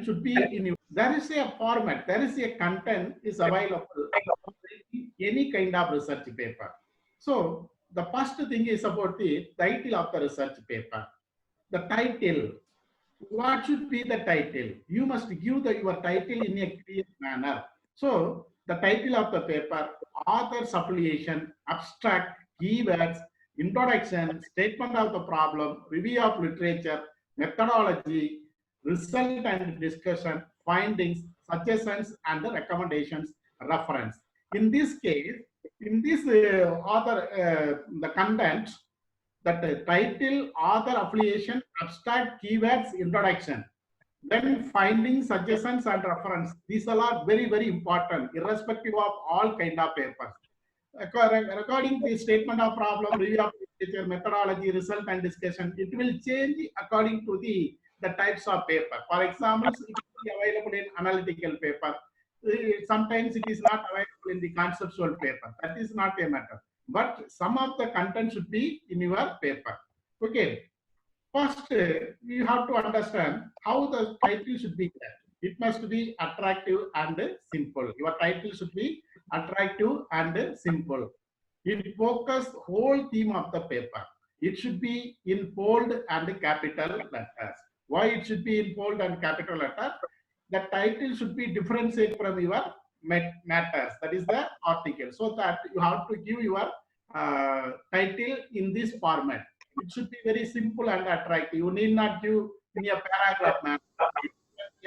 should be in there is a format, there is a content is available in any kind of research paper. So the first thing is about the title of the research paper. The title, what should be the title? You must give your title in a clear manner. So the title of the paper, author's affiliation, abstract, keywords, introduction, statement of the problem, review of literature, methodology, result and discussion, findings, suggestions, and the recommendations, reference. In this case, in this the content, that title, author, affiliation, abstract, keywords, introduction, then findings, suggestions, and reference. These all are very, very important, irrespective of all kind of papers. According to the statement of problem, review of literature, methodology, result, and discussion, it will change according to the types of paper. For example, it is available in analytical paper. Sometimes it is not available in the conceptual paper. That is not a matter. But some of the content should be in your paper. Okay. First, you have to understand how the title should be there. It must be attractive and simple. Your title should be attractive and simple. It focuses whole theme of the paper. It should be in bold and capital letters. Why it should be in bold and capital letters? The title should be differentiated from your matters. That is the article. So that you have to give your title in this format. It should be very simple and attractive. You need not give in a paragraph manner,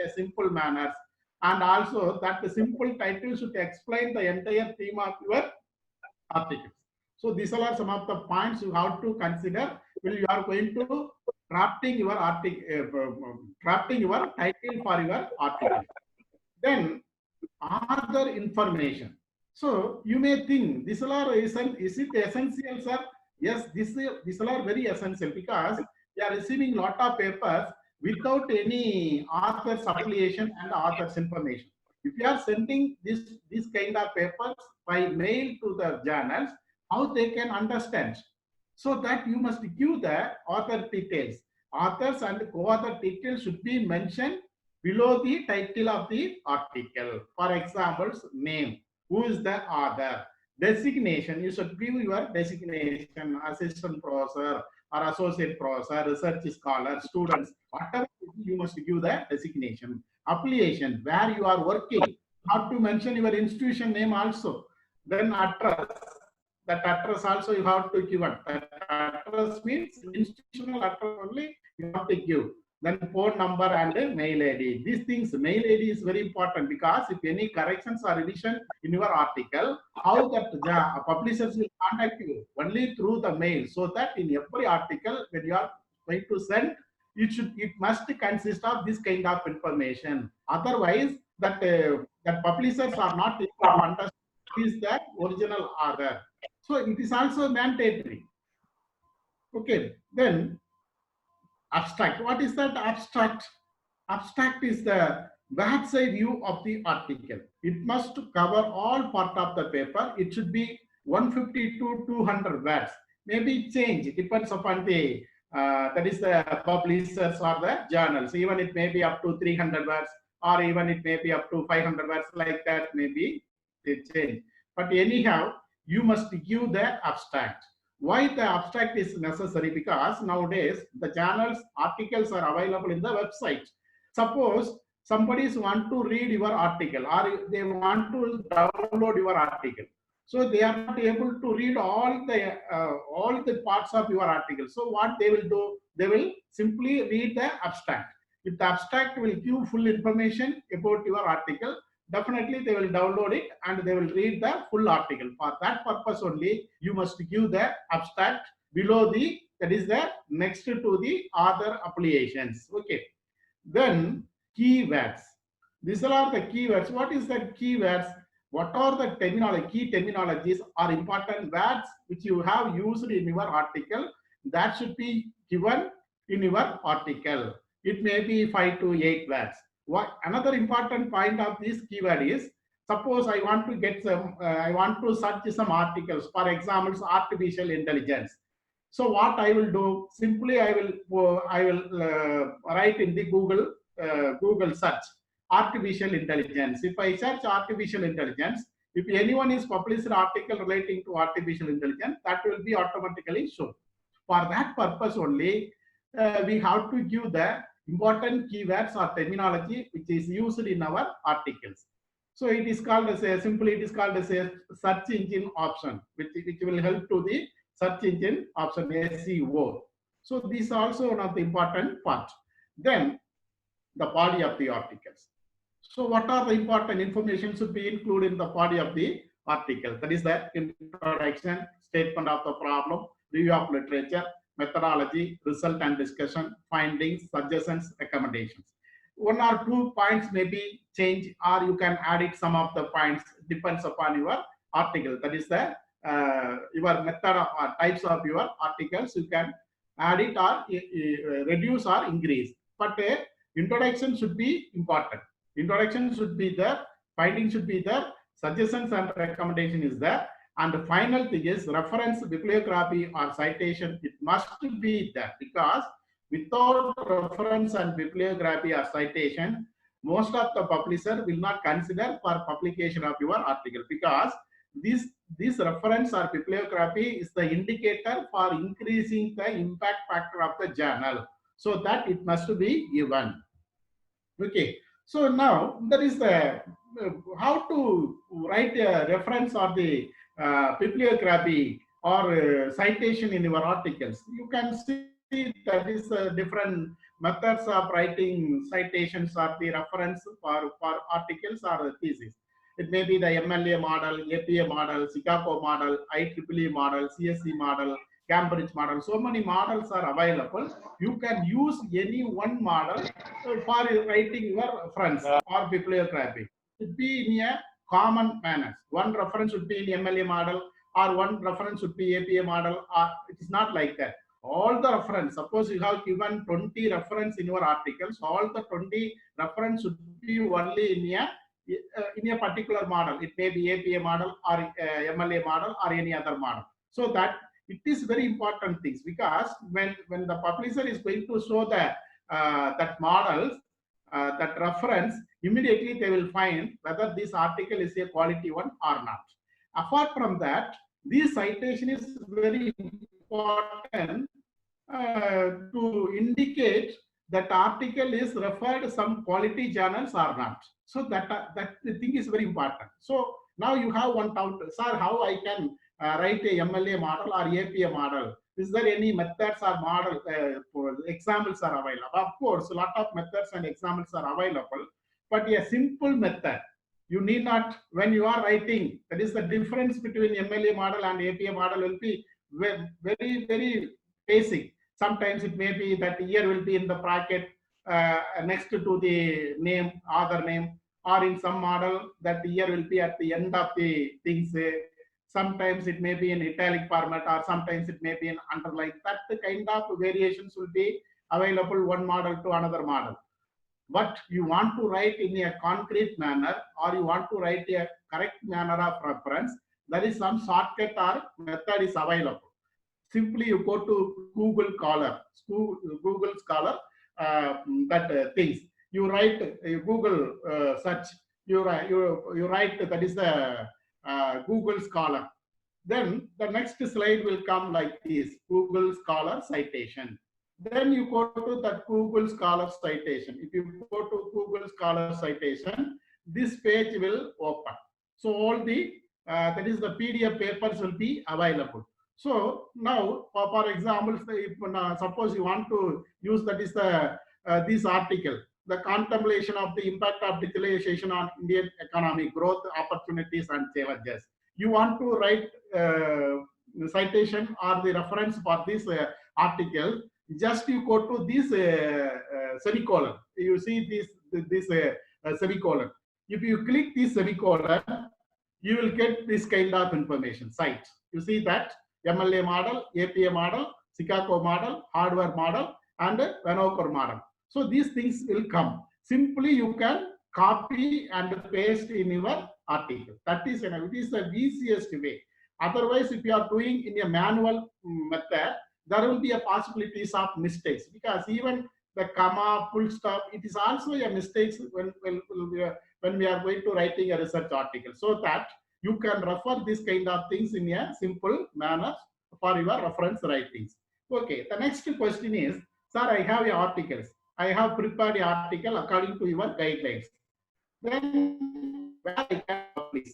a simple manners. And also that the simple title should explain the entire theme of your articles. So these are some of the points you have to consider when you are going to drafting your drafting your title for your article. Then other information. So you may think this are is it essential, sir? Yes, these are very essential because they are receiving lot of papers without any author's affiliation and author's information. If you are sending this kind of papers by mail to the journals, how they can understand? So that you must give the author details. Authors and co-author details should be mentioned below the title of the article. For example, name, who is the author, designation, you should give your designation, assistant professor or associate professor, research scholar, students, whatever you must give the designation. Affiliation, where you are working, have to mention your institution name also. Then address, that address also you have to give it. That address means institutional address only you have to give. Then phone number and mail ID. These things, mail ID is very important because if any corrections or revision in your article, how that the publishers will contact you only through the mail. So that in every article when you are going to send, it must consist of this kind of information. Otherwise, that publishers are not able to understand who is the original author. So it is also mandatory. Okay, then abstract. What is that abstract? Abstract is the bird's eye view of the article. It must cover all part of the paper. It should be 150 to 200 words. Maybe change. It depends upon the that is the publishers or the journals. Even it may be up to 300 words, or even it may be up to 500 words. Like that, maybe they change. But anyhow, you must give the abstract. Why the abstract is necessary? Because nowadays the journals articles are available in the website. Suppose somebody want to read your article or they want to download your article, so they are not able to read all the parts of your article. So what they will do? They will simply read the abstract. If the abstract will give full information about your article, definitely they will download it and they will read the full article. For that purpose only, you must give the abstract below the, that is the next to the other affiliations. Okay. Then keywords. These are the keywords. What is the keywords? What are the terminology? Key terminologies are important words which you have used in your article that should be given in your article. It may be 5 to 8 words. What another important point of this keyword is, suppose I want to get some, I want to search some articles, for example, artificial intelligence. So what I will do? Simply I will write in the Google Google search artificial intelligence. If I search artificial intelligence, if anyone is published an article relating to artificial intelligence, that will be automatically shown. For that purpose only, we have to give the important keywords or terminology which is used in our articles. So it is called as a simply it is called as a search engine option, which will help to the search engine option SEO. So this is also one of the important parts. Then the body of the articles. So what are the important information should be included in the body of the article? That is the introduction, statement of the problem, review of literature, methodology, result and discussion, findings, suggestions, recommendations. One or two points may be changed, or you can add it some of the points, depends upon your article. That is the your method of types of your articles. You can add it or reduce or increase. But introduction should be important. Introduction should be there, findings should be there, suggestions and recommendation is there, and the final thing is reference, bibliography or citation. It must be there, because without reference and bibliography or citation, most of the publisher will not consider for publication of your article, because this reference or bibliography is the indicator for increasing the impact factor of the journal. So that it must be given. Okay. So now there is the how to write a reference or the bibliography or citation in your articles. You can see that is different methods of writing citations or the reference for articles or thesis. It may be the MLA model, APA model, Chicago model, IEEE model, CSE model, Cambridge model. So many models are available. You can use any one model for writing your reference or bibliography. It should be in a common manner. One reference should be in MLA model, or one reference should be APA model, or it is not like that. All the reference, suppose you have given 20 reference in your articles, all the 20 reference should be only in a particular model. It may be APA model or MLA model or any other model. So that it is very important things, because when the publisher is going to show the that models, that reference, immediately they will find whether this article is a quality one or not. Apart from that, this citation is very important to indicate that article is referred some quality journals or not. So that the thing is very important. So now you have one doubt, sir, how I can write a MLA model or APA model? Is there any methods or model examples are available? Of course, a lot of methods and examples are available, but a simple method. You need not, when you are writing, that is the difference between MLA model and APA model will be very, very basic. Sometimes it may be that year will be in the bracket next to the name, author name, or in some model that the year will be at the end of the things. Sometimes it may be in italic format, or sometimes it may be in underline. That kind of variations will be available one model to another model. But you want to write in a concrete manner, or you want to write a correct manner of reference, there is some shortcut or method is available. Simply you go to Google Scholar, things. You write Google search. You write that is the Google Scholar. Then the next slide will come like this: Google Scholar citation. Then you go to that Google Scholar citation. If you go to Google Scholar citation, this page will open. So all the that is the PDF papers will be available. So now, for example, if suppose you want to use that is the this article, the contemplation of the impact of digitalization on Indian economy, growth, opportunities, and challenges. You want to write citation or the reference for this article. Just you go to this semicolon. You see this semicolon. If you click this semicolon, you will get this kind of information. Site. You see that MLA model, APA model, Chicago model, hardware model, and Vancouver model. So these things will come. Simply you can copy and paste in your article. That is, it is the easiest way. Otherwise, if you are doing in a manual method, there will be a possibilities of mistakes, because even the comma, full stop. It is also a mistake when we are going to writing a research article. So that you can refer this kind of things in a simple manner for your reference writings. Okay, the next question is, sir, I have articles. I have prepared an article according to your guidelines. Then where I can publish?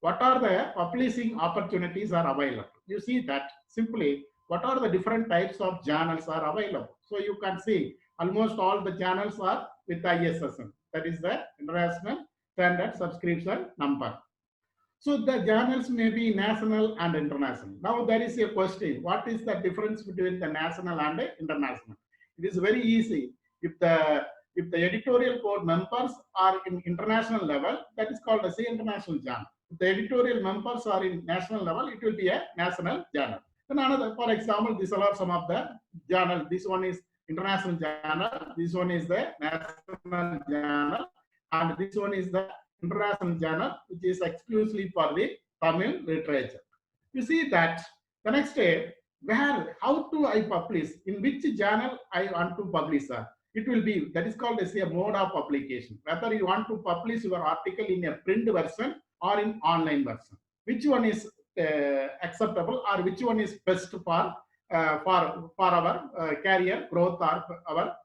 What are the publishing opportunities are available? You see that simply what are the different types of journals are available. So you can see almost all the journals are with ISSN. That is the International Standard Subscription Number. So the journals may be national and international. Now there is a question, what is the difference between the national and the international? It is very easy. If the editorial board members are in international level, that is called as a international journal. If the editorial members are in national level, it will be a national journal. Then another, for example, these are some of the journals. This one is international journal, this one is the national journal, and this one is the international journal, which is exclusively for the Tamil literature. You see that the next day, how do I publish? In which journal I want to publish? It will be, that is called as a mode of publication. Whether you want to publish your article in a print version or in online version. Which one is acceptable or which one is best for our career growth or our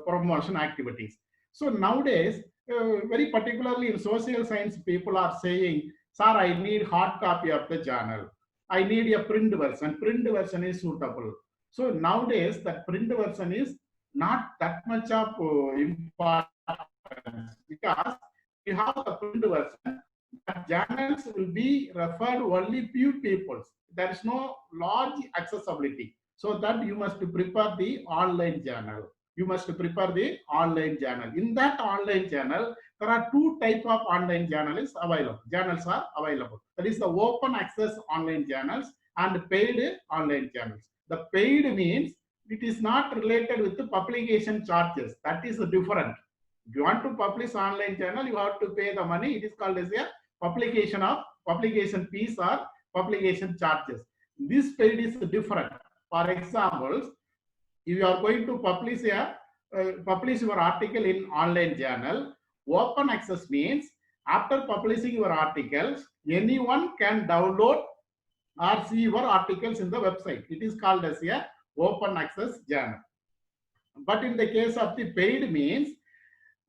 promotion activities. So nowadays, very particularly in social science, people are saying, sir, I need hard copy of the journal. I need a print version. Print version is suitable. So nowadays, that print version is not that much of importance, because you have the print version, journals will be referred only few people. There is no large accessibility. So that you must prepare the online journal. You must prepare the online journal. In that online journal, there are two types of online journals available. Journals are available. That is the open access online journals and paid online journals. The paid means it is not related with the publication charges. That is different. If you want to publish online journal, you have to pay the money. It is called as a publication fees or publication charges. This paid is different. For example, if you are going to publish your article in online journal, open access means after publishing your articles, anyone can download or see your articles in the website. It is called as a open access journal. But in the case of the paid means,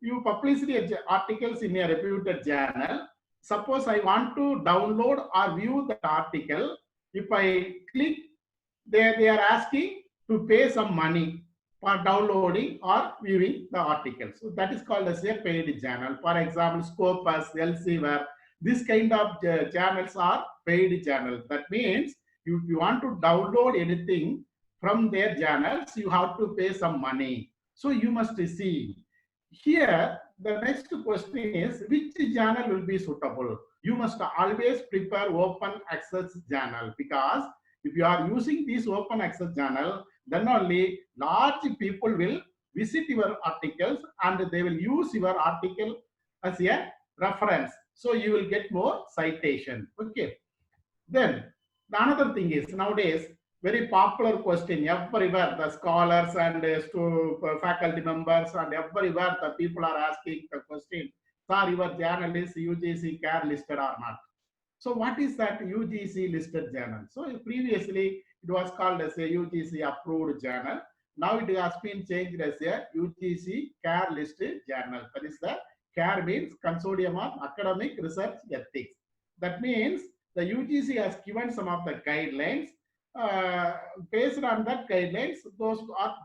you publish the articles in a reputed journal. Suppose I want to download or view the article. If I click, they are asking to pay some money for downloading or viewing the article. So that is called as a paid journal. For example, Scopus, Elsevier, this kind of journals are paid journals. That means if you want to download anything from their journals, you have to pay some money. So you must see. Here, the next question is, which journal will be suitable? You must always prepare open access journal, because if you are using this open access journal, then only large people will visit your articles and they will use your article as a reference. So you will get more citation. Okay. Then the another thing is, nowadays, very popular question everywhere, the scholars and faculty members and everywhere the people are asking the question, sir, your journal is UGC CARE listed or not? So what is that UGC listed journal? So previously it was called as a UGC approved journal. Now it has been changed as a UGC CARE listed journal. That is the CARE means Consortium of Academic Research Ethics. That means the UGC has given some of the guidelines. Based on that guidelines, those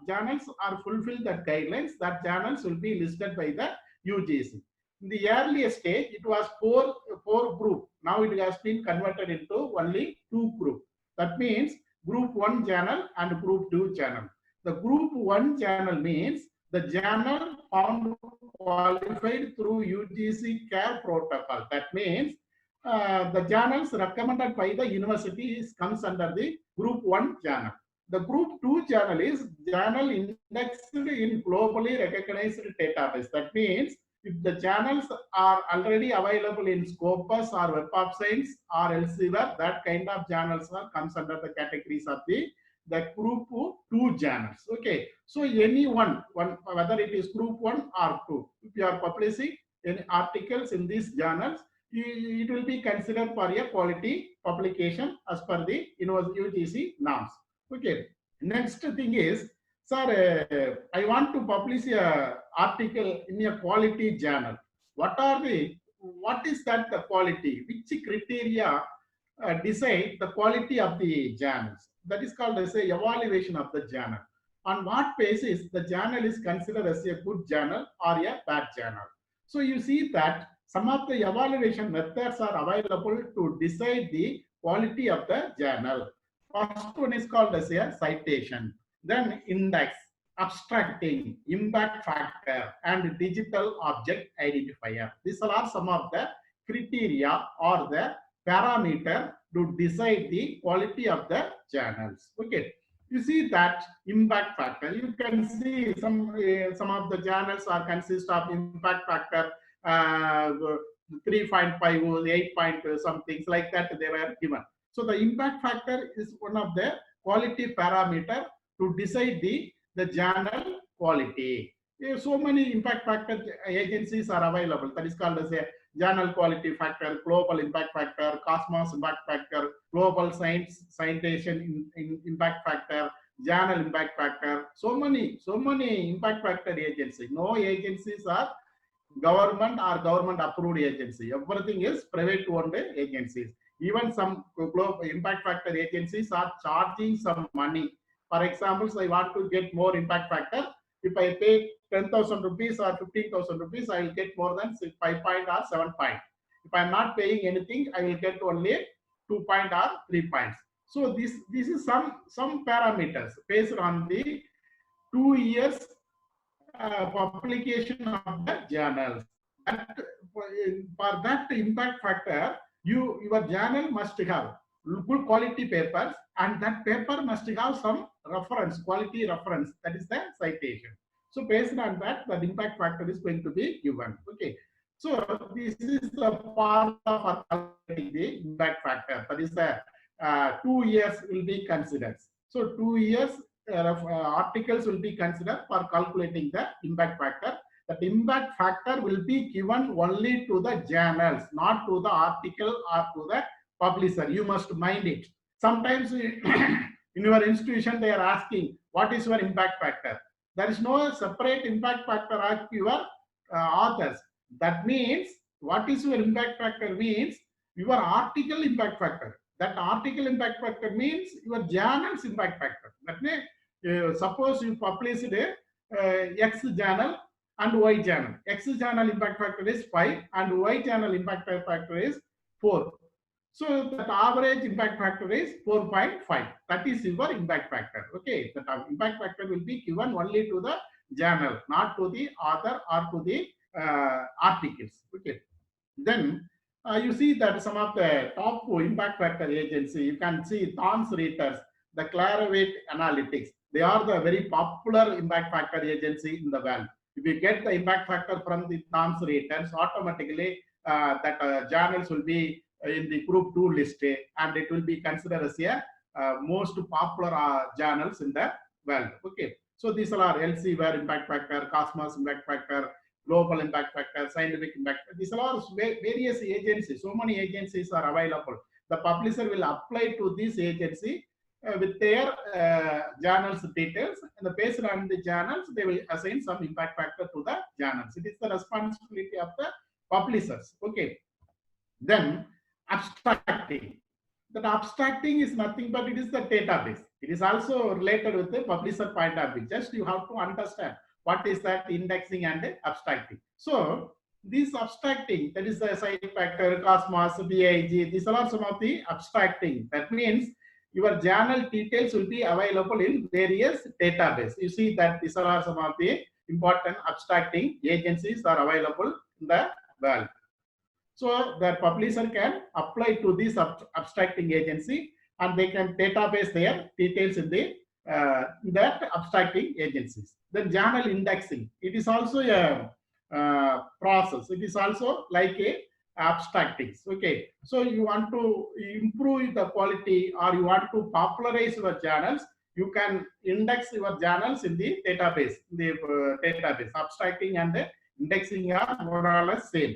journals are fulfilled that guidelines. That journals will be listed by the UGC. In the earlier stage, it was four group. Now it has been converted into only 2 group. That means group 1 journal and group 2 journal. The group 1 journal means the journal found qualified through UGC CARE protocol. That means the journals recommended by the universities comes under the group 1 journal. The group 2 journal is journal indexed in globally recognized database. That means if the journals are already available in Scopus or Web of Science or Elsevier, that kind of journals comes under the categories of the the group 2 journals. Okay, so any one, whether it is group 1 or 2, if you are publishing any articles in these journals, it will be considered for a quality publication as per the UGC norms. Okay, next thing is, sir, I want to publish a article in a quality journal. What is that the quality? Which criteria decide the quality of the journals? That is called as a evaluation of the journal. On what basis the journal is considered as a good journal or a bad journal? So you see that some of the evaluation methods are available to decide the quality of the journal. First one is called as a citation, then index, abstracting, impact factor, and digital object identifier. These are some of the criteria or the parameter to decide the quality of the journals. Okay, you see that impact factor. You can see some of the journals are consist of impact factor 3.5, 8 point some things like that they were given. So the impact factor is one of the quality parameter to decide the journal quality. So many impact factor agencies are available. That is called as a journal quality factor, global impact factor, Cosmos impact factor, global science citation impact factor, journal impact factor. So many impact factor agencies. No agencies are government or government approved agency. Everything is private owned agencies. Even some global impact factor agencies are charging some money. For example, I want to get more impact factor. If I pay 10,000 rupees or 15,000 rupees, I will get more than 5 point or 7 point. If I am not paying anything, I will get only 2 point or 3 points. So this is some parameters based on the 2 years publication of the journals. That, for that impact factor, your journal must have good quality papers, and that paper must have some reference, quality reference, that is the citation. So based on that, the impact factor is going to be given. Okay, so this is the part of calculating the impact factor. That is the 2 years will be considered. So 2 years articles will be considered for calculating the impact factor. That impact factor will be given only to the journals, not to the article or to the publisher. You must mind it. Sometimes in your institution they are asking, what is your impact factor? There is no separate impact factor of your authors. That means, what is your impact factor means your article impact factor. That article impact factor means your journal's impact factor. That means, suppose you published X journal and Y journal. X journal impact factor is 5 and Y journal impact factor is 4. So that average impact factor is 4.5. That is your impact factor. Okay, that impact factor will be given only to the journal, not to the author or to the articles. Okay, then you see that some of the top impact factor agency, you can see Thomson Reuters, the Clarivate Analytics. They are the very popular impact factor agency in the world. If you get the impact factor from the Thomson Reuters, automatically that journals will be in the group 2 list, and it will be considered as a most popular journals in the world. Okay, so these are Elsevier impact factor, Cosmos impact factor, global impact factor, scientific impact. These are various agencies. So many agencies are available. The publisher will apply to this agency with their journals details, and based on the journals, they will assign some impact factor to the journals. It is the responsibility of the publishers. Okay, then abstracting. That abstracting is nothing but it is the database. It is also related with the publisher point of view. Just you have to understand what is that indexing and abstracting. So this abstracting, that is the site factor, Cosmos, BIG, these are some of the abstracting. That means your journal details will be available in various databases. You see that these are some of the important abstracting agencies are available in the world. So the publisher can apply to this abstracting agency, and they can database their details in the that abstracting agencies. Then journal indexing. It is also a process. It is also like a abstracting. Okay, so you want to improve the quality or you want to popularize your journals, you can index your journals in the database. Database abstracting and indexing are more or less same.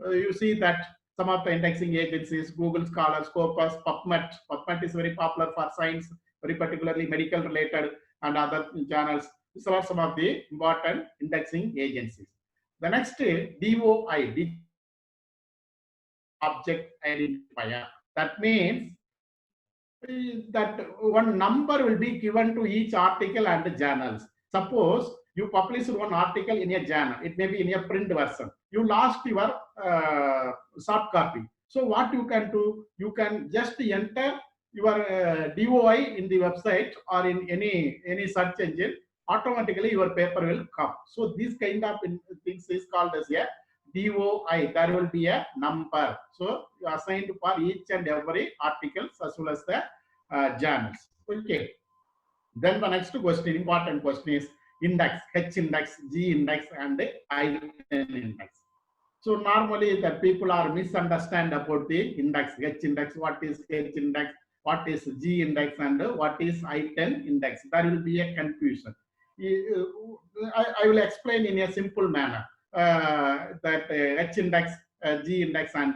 You see that some of the indexing agencies, Google Scholar, Scopus, PubMed. PubMed is very popular for science, very particularly medical related and other journals. These are some of the important indexing agencies. The next DOI, object identifier. That means that one number will be given to each article and the journals. Suppose you publish one article in a journal, it may be in a print version. You lost your soft copy. So what you can do, you can just enter your DOI in the website or in any search engine. Automatically your paper will come. So this kind of things is called as a DOI. There will be a number. So you assigned for each and every articles as well as the journals. Okay. Then the next question, important question is index, H index, G index, and I index. So normally the people are misunderstand about the index, H index, what is H index, what is G index, and what is I-10 index. There will be a confusion. I will explain in a simple manner that H index, G index, and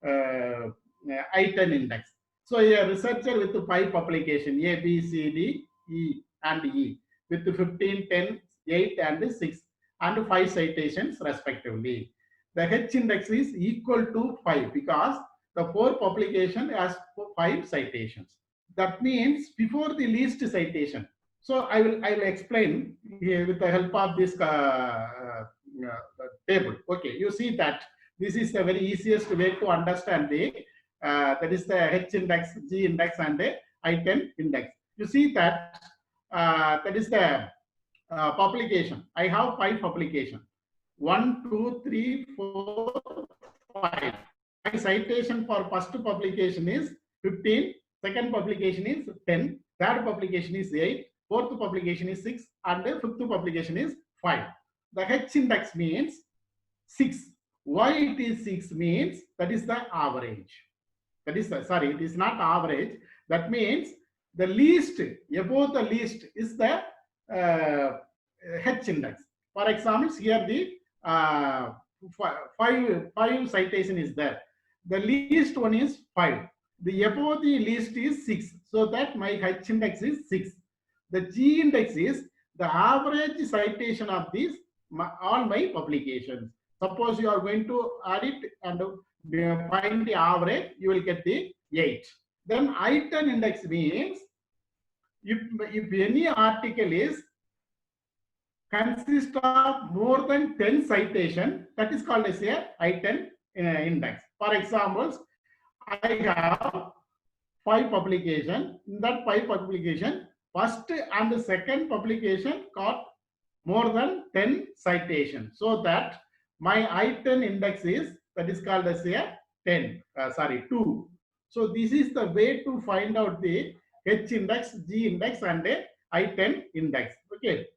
I-10 index. So a researcher with 5 publication, A, B, C, D, E, and E, with 15, 10, 8, and 6, and 5 citations respectively. The H index is equal to 5 because the 4 publication has 5 citations. That means before the least citation. So I will explain here with the help of this table. Okay, you see that this is the very easiest way to understand the that is the H index, G index, and the I-10 index. You see that that is the publication. I have 5 publication. 1, 2, 3, 4, 5. My citation for first publication is 15. Second publication is 10. Third publication is 8. Fourth publication is 6. And the fifth publication is 5. The H index means 6. Why it is 6 means that is the average. That is the, sorry, it is not average. That means the least, above the least is the H index. For example, here the 5 citation is there. The least one is 5. The above the least is 6. So that my H index is 6. The G index is the average citation of these all my publications. Suppose you are going to add it and find the average, you will get the 8. Then I-10 index means if any article is consists of more than 10 citation, that is called as a I-10 index. For example, I have 5 publication. In that 5 publication, first and the second publication got more than 10 citations. So that my I-10 index is, that is called as a 2. So this is the way to find out the H index, G index, and the I-10 index. Okay.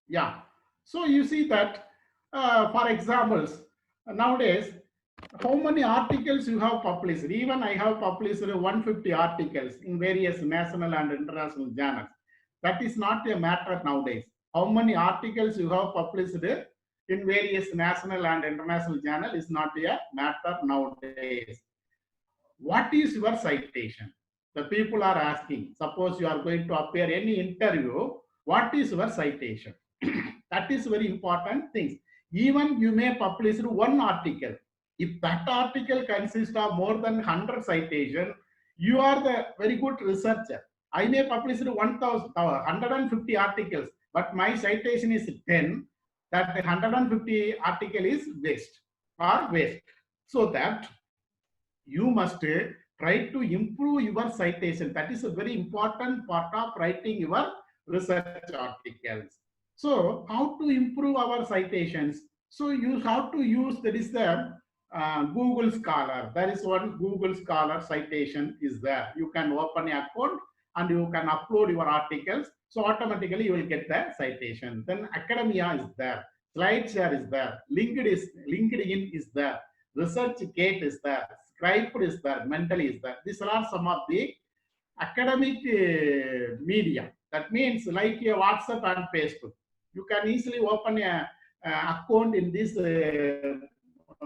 Yeah. So you see that, for examples, nowadays, how many articles you have published? Even I have published 150 articles in various national and international journals. That is not a matter nowadays. How many articles you have published in various national and international journal is not a matter nowadays. What is your citation? The people are asking. Suppose you are going to appear any interview, what is your citation? That is very important thing. Even you may publish 1 article. If that article consists of more than 100 citation, you are the very good researcher. I may publish 150 articles, but my citation is 10. That 150 article is waste. So that you must try to improve your citation. That is a very important part of writing your research articles. So how to improve our citations? So you have to use, that is the Google Scholar. There is one Google Scholar citation is there. You can open an account and you can upload your articles. So automatically you will get the citation. Then Academia is there. SlideShare is there. LinkedIn is there. ResearchGate is there. scribed is there, mentally is there. These are some of the academic media. That means like a WhatsApp and Facebook. You can easily open a account in these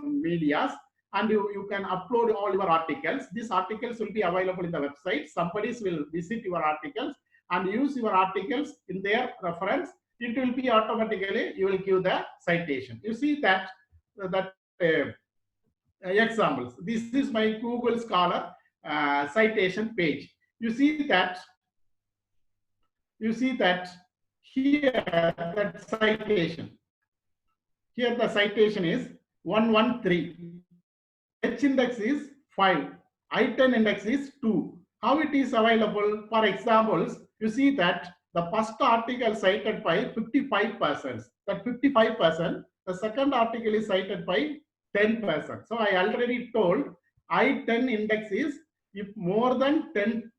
medias, and you can upload all your articles. These articles will be available in the website. Somebody will visit your articles and use your articles in their reference. It will be automatically, you will give the citation. You see that examples. This is my Google Scholar citation page. You see that here that citation. Here the citation is 113. H index is 5. I-10 index is 2. How it is available? For examples, you see that the first article cited by 55%. That 55%. The second article is cited by 10%. So I already told I-10 index is if more than 10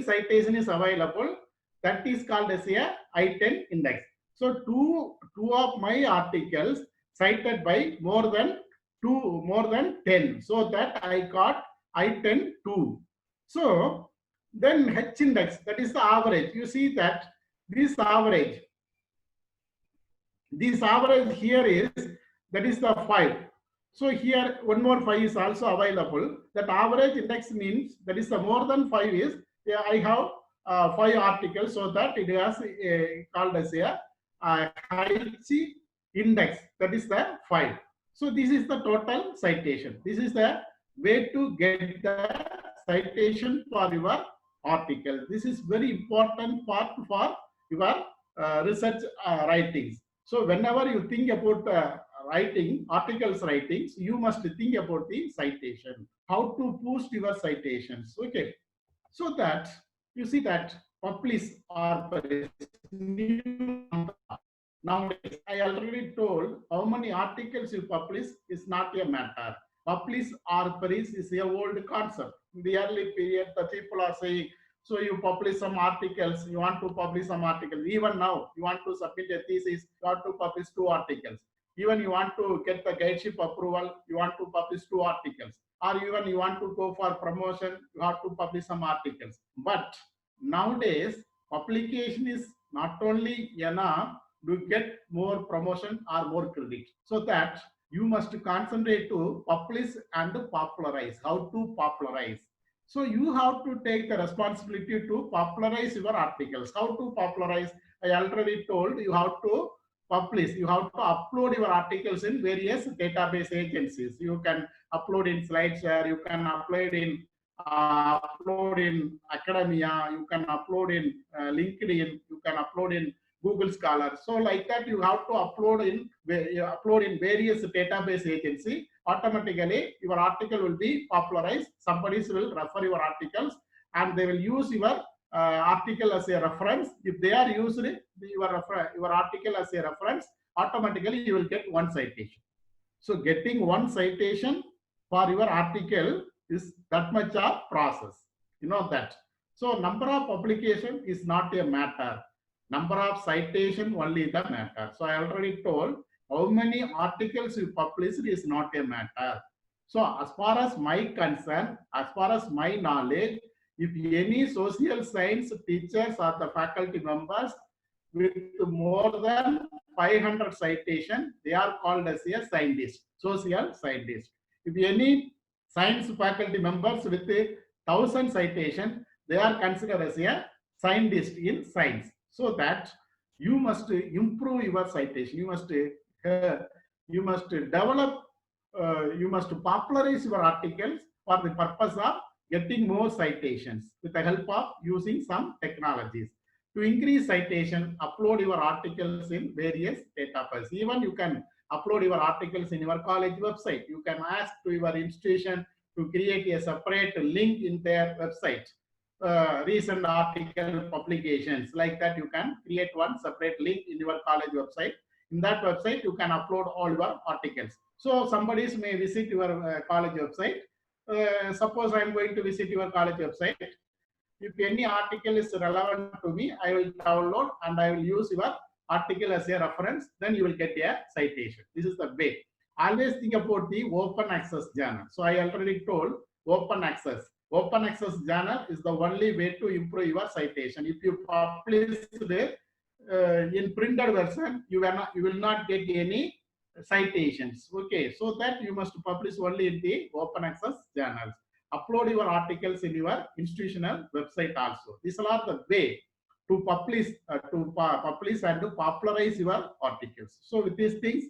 citation is available, that is called as a I-10 index. So two of my articles cited by more than 10, so that I got I-10 2. So then H index, that is the average. You see that this average here is, that is the 5. So here one more 5 is also available. That average index means that is the more than 5 is, I have 5 articles, so that it has called as a H index, that is the 5. So this is the total citation. This is the way to get the citation for your article. This is very important part for your research writings. So whenever you think about writing, articles writings, you must think about the citation, how to boost your citations. Okay. So that you see that publish or new. Nowadays, I already told how many articles you publish is not a matter. Publish or perish is a old concept. In the early period, the people are saying, so you publish some articles, you want to publish some articles. Even now, you want to submit a thesis, you want to publish 2 articles. Even you want to get the guideship approval, you want to publish 2 articles. Or even you want to go for promotion, you have to publish some articles. But nowadays, publication is not only enough to get more promotion or more credit. So that you must concentrate to publish and popularize. How to popularize? So you have to take the responsibility to popularize your articles. How to popularize? I already told you have to publish. You have to upload your articles in various database agencies. You can upload in SlideShare. You can upload in academia. You can upload in LinkedIn. You can upload in Google Scholar. So like that, you have to upload in various database agency. Automatically, your article will be popularized. Somebody will refer your articles, and they will use your article as a reference. If they are using your article as a reference, automatically you will get 1 citation. So getting 1 citation for your article is that much of process. You know that. So number of publication is not a matter. Number of citation only the matter. So I already told how many articles you published is not a matter. So as far as my concern, as far as my knowledge, if any social science teachers or the faculty members with more than 500 citation, they are called as a scientist, social scientist. If any science faculty members with 1,000 citation, they are considered as a scientist in science. So that you must improve your citation. You must develop. You must popularize your articles for the purpose of getting more citations with the help of using some technologies. To increase citation, upload your articles in various databases. Even you can upload your articles in your college website. You can ask to your institution to create a separate link in their website. Recent article publications, like that, you can create one separate link in your college website. In that website, you can upload all your articles. So somebody may visit your college website. Suppose I am going to visit your college website. If any article is relevant to me, I will download and I will use your article as a reference. Then you will get a citation. This is the way. Always think about the open access journal. So I already told open access. Open access journal is the only way to improve your citation. If you publish the in printed version, you will not get any citations. Okay, so that you must publish only in the open access journals. Upload your articles in your institutional website also. These are the way to publish and to popularize your articles. So with these things,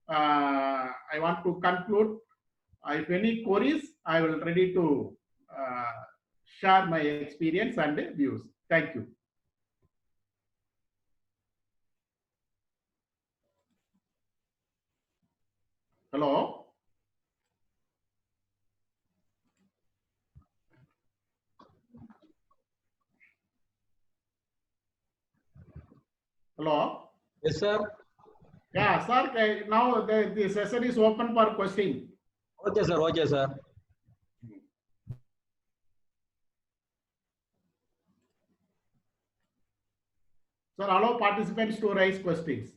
I want to conclude. If any queries, I will ready to share my experience and views. Thank you. Hello. Hello. Yes, sir. Yeah, sir. Now the session is open for question. Okay, sir. Okay, sir. Sir, allow participants to raise questions.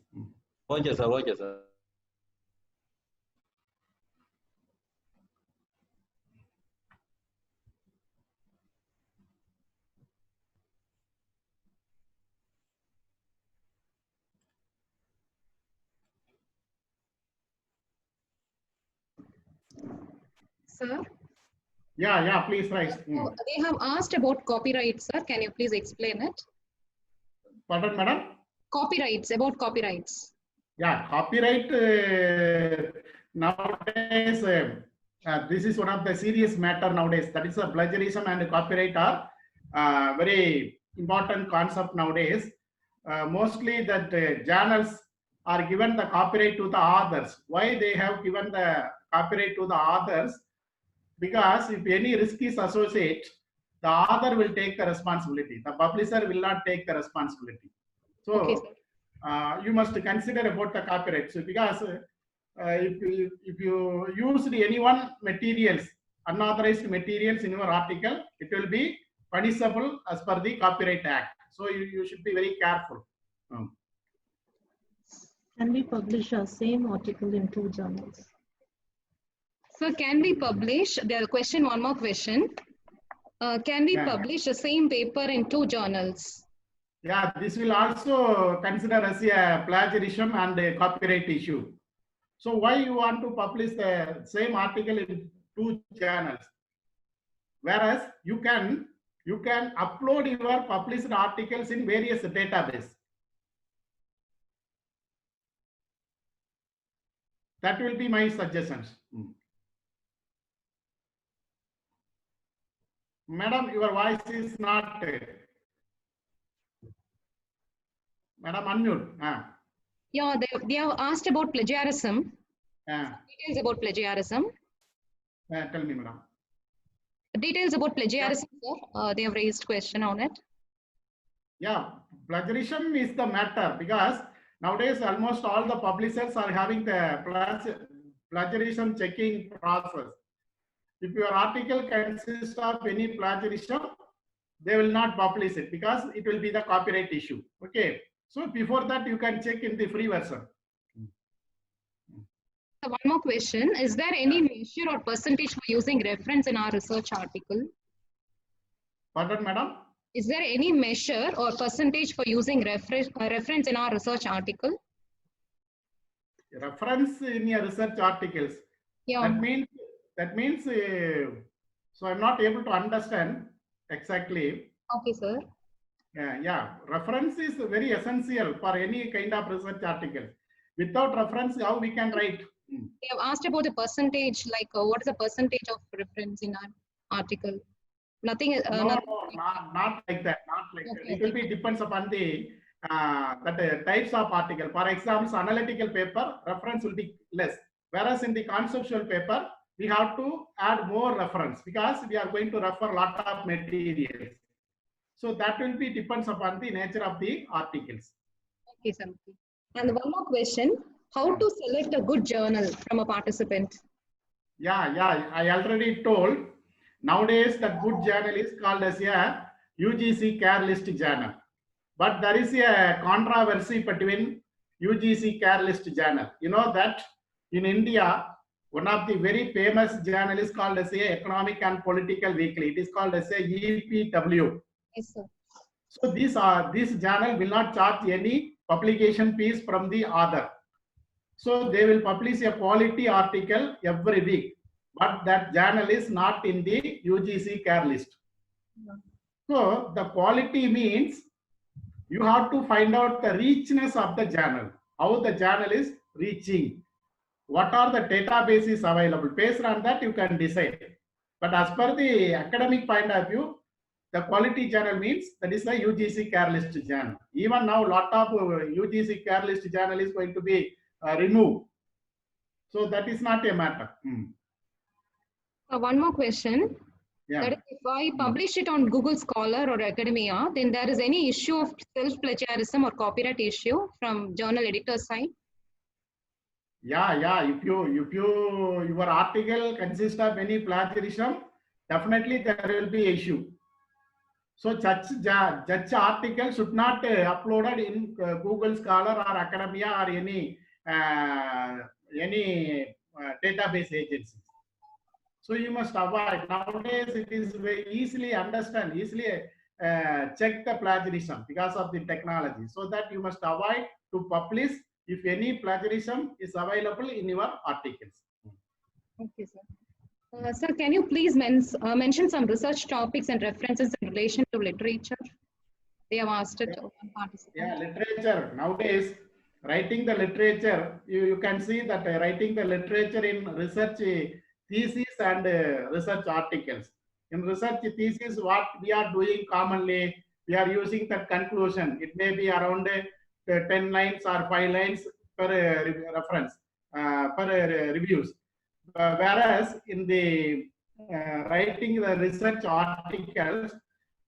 Okay, sir. Okay, sir. Sir? Yeah, please raise. So they have asked about copyright, sir. Can you please explain it? Pardon, madam? Copyrights, about copyrights. Yeah, copyright nowadays, this is one of the serious matter nowadays. That is plagiarism and copyright are very important concept nowadays. Mostly that journals are given the copyright to the authors. Why they have given the copyright to the authors? Because if any risk is associated, the author will take the responsibility. The publisher will not take the responsibility. So Okay, you must consider about the copyright. So because if you use any one materials, unauthorized materials in your article, it will be punishable as per the Copyright Act. So you should be very careful. Can we publish our same article in 2 journals? So can we publish, the question, one more question. Can we publish the same paper in 2 journals? Yeah, this will also consider as a plagiarism and a copyright issue. So why you want to publish the same article in 2 journals? Whereas you can upload your published articles in various databases. That will be my suggestions. Madam, your voice is not. Madam, unmute. Yeah, they have asked about plagiarism. Details about plagiarism. Tell me, madam. Details about plagiarism, sir. They have raised question on it. Yeah, plagiarism is the matter because nowadays almost all the publishers are having the plagiarism checking process. If your article consists of any plagiarism, they will not publish it because it will be the copyright issue. Okay. So before that, you can check in the free version. So one more question. Is there any measure or percentage for using reference in our research article? Pardon, madam? Is there any measure or percentage for using reference in our research article? Reference in your research articles. Yeah. That means. So I'm not able to understand exactly. Okay, sir. Yeah, reference is very essential for any kind of research article. Without reference, how we can write? They have asked about the percentage, like what is the percentage of reference in our article? Nothing. No, not like that. Not like okay, that. It will be depends upon the types of article. For example, analytical paper reference will be less, whereas in the conceptual paper we have to add more reference because we are going to refer a lot of materials. So that will be depends upon the nature of the articles. Okay, sir. And one more question: how to select a good journal from a participant? Yeah. I already told. Nowadays, the good journal is called as a UGC Care List journal. But there is a controversy between UGC Care List journal. You know that in India, One of the very famous journal is called as a Economic and Political Weekly. It is called as a EPW. Yes, sir. So this journal will not charge any publication fees from the author. So they will publish a quality article every week, but that journal is not in the UGC care list. So the quality means you have to find out the richness of the journal, how the journal is reaching, what are the databases available. Based on that, you can decide. But as per the academic point of view, the quality journal means that is the UGC care list journal. Even now, lot of UGC care list journal is going to be removed. So that is not a matter. One more question. Yeah. That is, if I publish it on Google Scholar or Academia, then there is any issue of self-plagiarism or copyright issue from journal editor side? Yeah. If your article consists of any plagiarism, definitely there will be issue. So such article should not uploaded in Google Scholar or Academia or any database agencies. So you must avoid. Nowadays it is very easily check the plagiarism because of the technology. So that you must avoid to publish if any plagiarism is available in your articles. Okay, sir. Sir, can you please mention some research topics and references in relation to literature? They have asked it. Yeah, literature. Nowadays, writing the literature, you can see that writing the literature in research thesis and research articles. In research thesis, what we are doing commonly, we are using the conclusion. It may be around 10 lines or 5 lines per reference, per reviews. Whereas in the writing the research articles,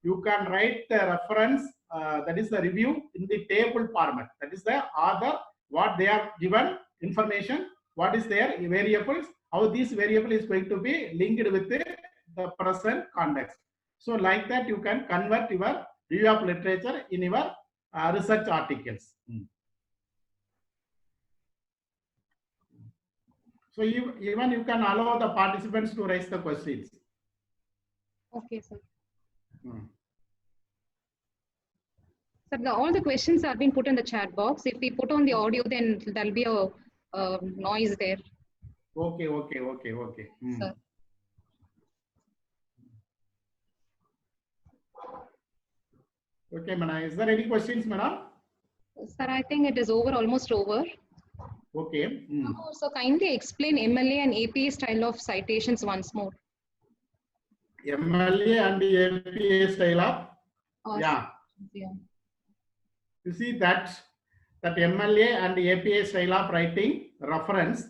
you can write the reference, that is the review in the table format. That is the author, what they have given information, what is their variables, how this variable is going to be linked with the present context. So like that, you can convert your review of literature in your research articles. So even you can allow the participants to raise the questions. Okay, sir. Sir, all the questions have been put in the chat box. If we put on the audio, then there will be a noise there. Okay. Sir. Okay, madam. Is there any questions, madam? Sir, I think it is almost over. Okay. So kindly explain MLA and APA style of citations once more. MLA and APA style of? Yeah. You see that MLA and APA style of writing reference.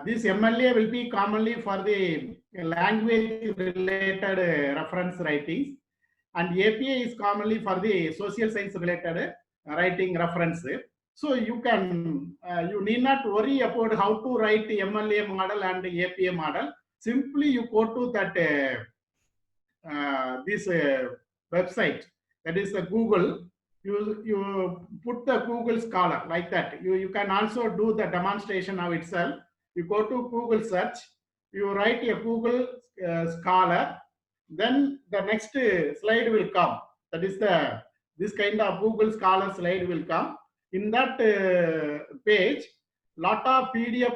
This MLA will be commonly for the language related reference writings, and APA is commonly for the social science related writing reference. So you need not worry about how to write MLA model and APA model. Simply you go to that this website, that is the Google. You put the Google Scholar like that. You can also do the demonstration of itself. You go to Google search, you write a Google Scholar, then the next slide will come. That is this kind of Google Scholar slide will come. In that page, lot of PDF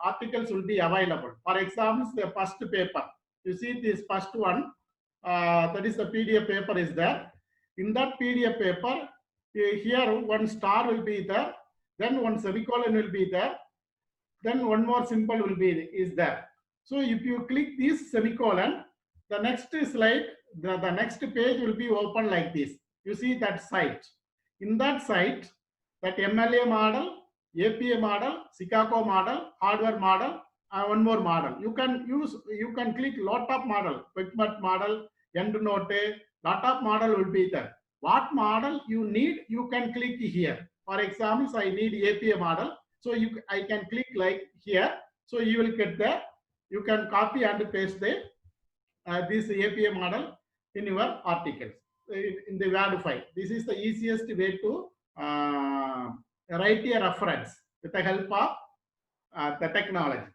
articles will be available. For example, the first paper. You see this first one, that is the PDF paper is there. In that PDF paper, here one star will be there, then one semicolon will be there, then one more symbol will be is there. So if you click this semicolon, the next slide, the next page will be open like this. You see that site. In that site, that MLA model, APA model, Chicago model, hardware model, one more model. You can click lot of model, QuickMart model, EndNote, lot of model will be there. What model you need, you can click here. For example, I need APA model. So I can click like here. So you will get you can copy and paste this APA model in your articles, in the Word file. This is the easiest way to write a reference with the help of the technology.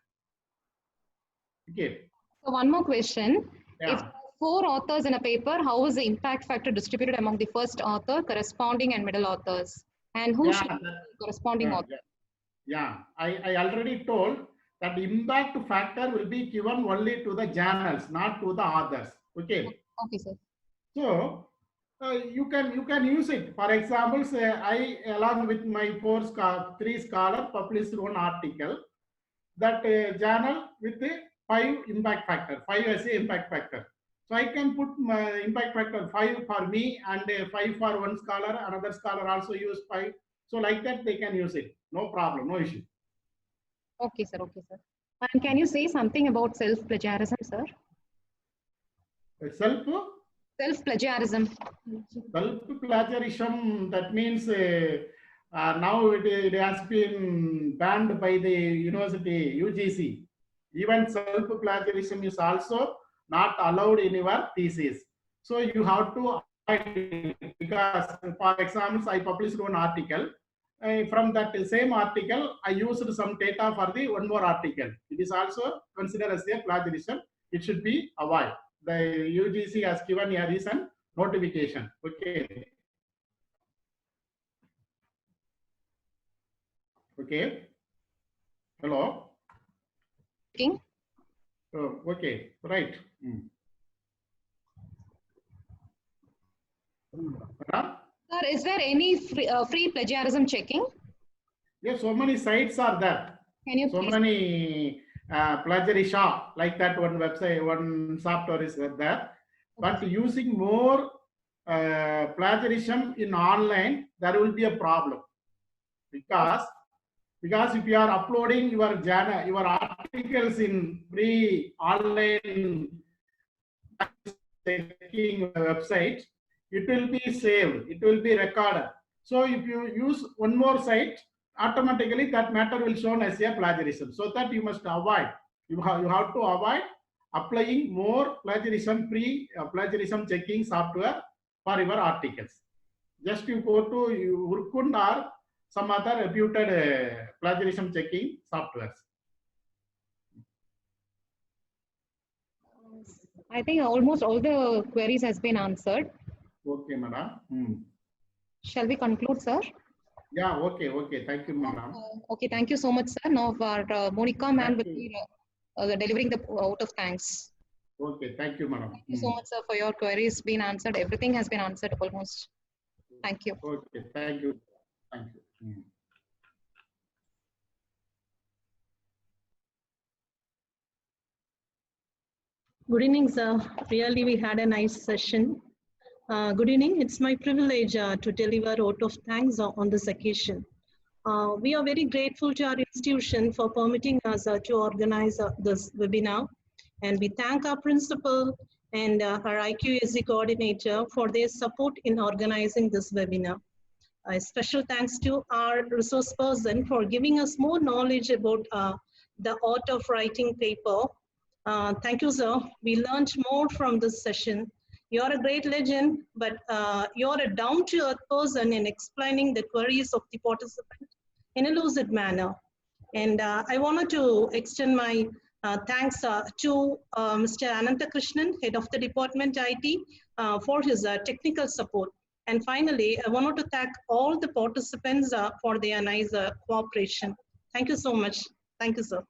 Okay. So one more question. Yeah. If 4 authors in a paper, how is the impact factor distributed among the first author, corresponding and middle authors? And who should be the corresponding author? Yeah, I already told that the impact factor will be given only to the journals, not to the authors. Okay. Okay, sir. So you can use it. For example, say I, along with my 3 scholars, published one article. That journal with the 5 impact factor, 5 as a impact factor. So I can put my impact factor 5 for me and 5 for one scholar, another scholar also use 5. So like that they can use it. No problem, no issue. Okay, sir. Okay, sir. And can you say something about self-plagiarism, sir? Self-plagiarism. Self-plagiarism, that means now it has been banned by the university UGC. Even self-plagiarism is also not allowed in your thesis. So you have to avoid it, because, for example, I published one article. From that same article, I used some data for the one more article. It is also considered as a plagiarism. It should be avoided. The UGC has given a recent notification. Okay. Okay. Hello. Checking. Oh, okay. Right. Sir, is there any free plagiarism checking? Yes, so many sites are there. Can you So please? many plagiarism, like that one website, one software is there. But using more plagiarism in online, there will be a problem. Because if you are uploading your journal, your articles in free online website, it will be saved, it will be recorded. So if you use one more site, automatically that matter will shown as a plagiarism. So that you must avoid. You have to avoid applying more plagiarism plagiarism checking software for your articles. Just you go to Urkund or some other reputed plagiarism checking softwares. I think almost all the queries has been answered. Okay, madam. Shall we conclude, sir? Yeah, okay. Thank you, madam. Okay, thank you so much, sir. Now our Monica ma'am will be delivering the vote of thanks. Okay, thank you, madam. Thank you so much, sir, for your queries being answered. Everything has been answered almost. Thank you. Okay, thank you. Thank you. Good evening, sir. Really, we had a nice session. Good evening. It's my privilege to deliver a vote of thanks on this occasion. We are very grateful to our institution for permitting us to organize this webinar. And we thank our principal and our IQAC coordinator for their support in organizing this webinar. A special thanks to our resource person for giving us more knowledge about the art of writing paper. Thank you, sir. We learned more from this session. You're a great legend, but you're a down-to-earth person in explaining the queries of the participant in a lucid manner. And I wanted to extend my thanks to Mr. Ananthakrishnan, head of the department IT, for his technical support. And finally, I wanted to thank all the participants for their nice cooperation. Thank you so much. Thank you, sir.